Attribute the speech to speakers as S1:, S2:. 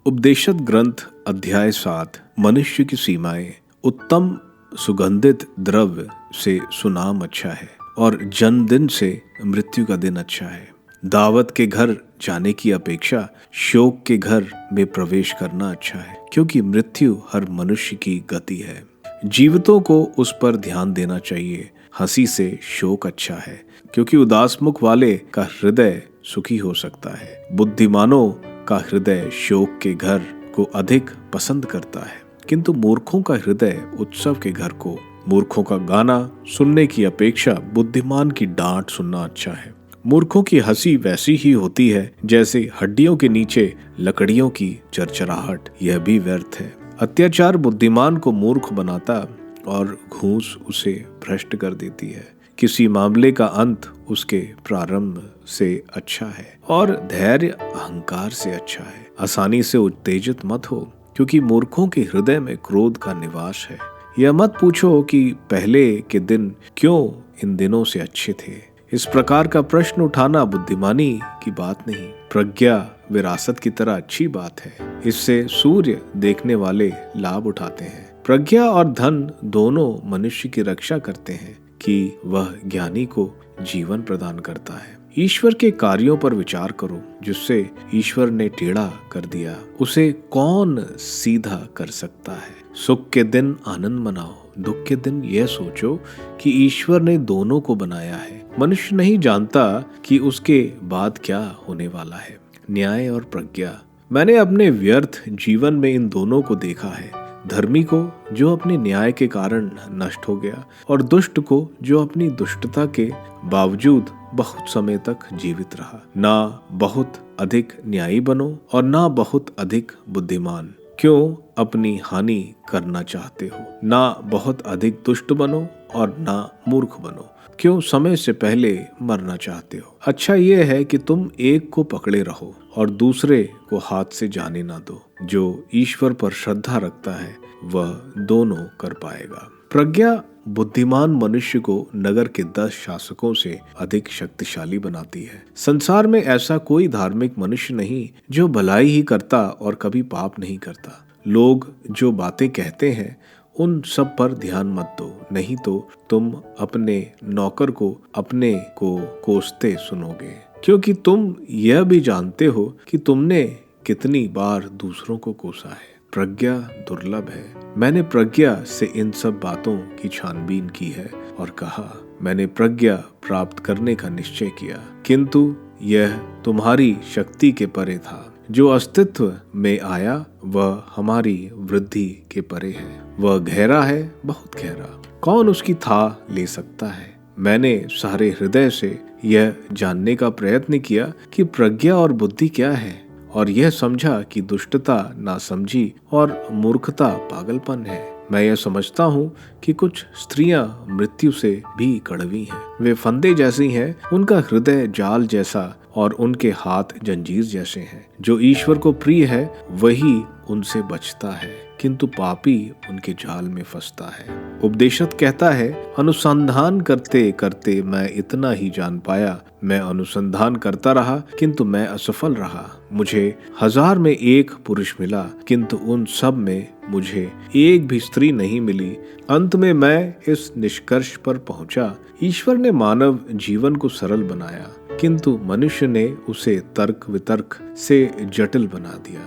S1: उपदेशद ग्रंथ अध्याय 7 मनुष्य की सीमाएं। उत्तम सुगंधित द्रव्य से सुनाम अच्छा है और जन्मदिन से मृत्यु का दिन अच्छा है। दावत के घर जाने की अपेक्षा शोक के घर में प्रवेश करना अच्छा है, क्योंकि मृत्यु हर मनुष्य की गति है। जीवितों को उस पर ध्यान देना चाहिए। हंसी से शोक अच्छा है, क्योंकि उदास मुख वाले का हृदय सुखी हो सकता है। बुद्धिमानों का हृदय शोक के घर को अधिक पसंद करता है, किंतु मूर्खों का हृदय उत्सव के घर को। मूर्खों का गाना सुनने की अपेक्षा बुद्धिमान की डांट सुनना अच्छा है। मूर्खों की हंसी वैसी ही होती है जैसे हड्डियों के नीचे लकड़ियों की चरचराहट, यह भी व्यर्थ है। अत्याचार बुद्धिमान को मूर्ख बनाता और घूस उसे भ्रष्ट कर देती है। किसी मामले का अंत उसके प्रारंभ से अच्छा है और धैर्य अहंकार से अच्छा है। आसानी से उत्तेजित मत हो, क्योंकि मूर्खों के हृदय में क्रोध का निवास है। यह मत पूछो कि पहले के दिन क्यों इन दिनों से अच्छे थे। इस प्रकार का प्रश्न उठाना बुद्धिमानी की बात नहीं। प्रज्ञा विरासत की तरह अच्छी बात है, इससे सूर्य देखने वाले लाभ उठाते हैं। प्रज्ञा और धन दोनों मनुष्य की रक्षा करते हैं कि वह ज्ञानी को जीवन प्रदान करता है। ईश्वर के कार्यों पर विचार करो। जिससे ईश्वर ने टेढ़ा कर दिया, उसे कौन सीधा कर सकता है। सुख के दिन आनंद मनाओ, दुख के दिन यह सोचो कि ईश्वर ने दोनों को बनाया है। मनुष्य नहीं जानता कि उसके बाद क्या होने वाला है। न्याय और प्रज्ञा। मैंने अपने व्यर्थ जीवन में इन दोनों को देखा है। धर्मी को जो अपने न्याय के कारण नष्ट हो गया, और दुष्ट को जो अपनी दुष्टता के बावजूद बहुत समय तक जीवित रहा। ना बहुत अधिक न्यायी बनो और ना बहुत अधिक बुद्धिमान। क्यों अपनी हानि करना चाहते हो। ना बहुत अधिक दुष्ट बनो और ना मूर्ख बनो। क्यों समय से पहले मरना चाहते हो। अच्छा यह है कि तुम एक को पकड़े रहो और दूसरे को हाथ से जाने ना दो। जो ईश्वर पर श्रद्धा रखता है वह दोनों कर पाएगा। प्रज्ञा बुद्धिमान मनुष्य को नगर के 10 शासकों से अधिक शक्तिशाली बनाती है। संसार में ऐसा कोई धार्मिक मनुष्य नहीं जो भलाई ही करता और कभी पाप नहीं करता। लोग जो बातें कहते हैं उन सब पर ध्यान मत दो, नहीं तो तुम अपने नौकर को अपने को कोसते सुनोगे, क्योंकि तुम यह भी जानते हो कि तुमने कितनी बार दूसरों को कोसा है। प्रज्ञा दुर्लभ है। मैंने प्रज्ञा से इन सब बातों की छानबीन की है और कहा, मैंने प्रज्ञा प्राप्त करने का निश्चय किया, किंतु यह तुम्हारी शक्ति के परे था। जो अस्तित्व में आया वह हमारी वृद्धि के परे है। वह गहरा है, बहुत गहरा, कौन उसकी था ले सकता है। मैंने सारे हृदय से यह जानने का प्रयत्न किया कि प्रज्ञा और बुद्धि क्या है, और यह समझा कि दुष्टता नासमझी और मूर्खता पागलपन है। मैं यह समझता हूँ कि कुछ स्त्रियां मृत्यु से भी कड़वी हैं। वे फंदे जैसी हैं, उनका हृदय जाल जैसा और उनके हाथ जंजीर जैसे हैं। जो ईश्वर को प्रिय है वही उनसे बचता है, किंतु पापी उनके जाल में फंसता है। उपदेशक कहता है, अनुसंधान करते करते मैं इतना ही जान पाया। मैं अनुसंधान करता रहा, किंतु मैं असफल रहा। मुझे 1000 में एक पुरुष मिला, किंतु उन सब में मुझे एक भी स्त्री नहीं मिली। अंत में मैं इस निष्कर्ष पर पहुंचा, ईश्वर ने मानव जीवन को सरल बनाया, किंतु मनुष्य ने उसे तर्क वितर्क से जटिल बना दिया।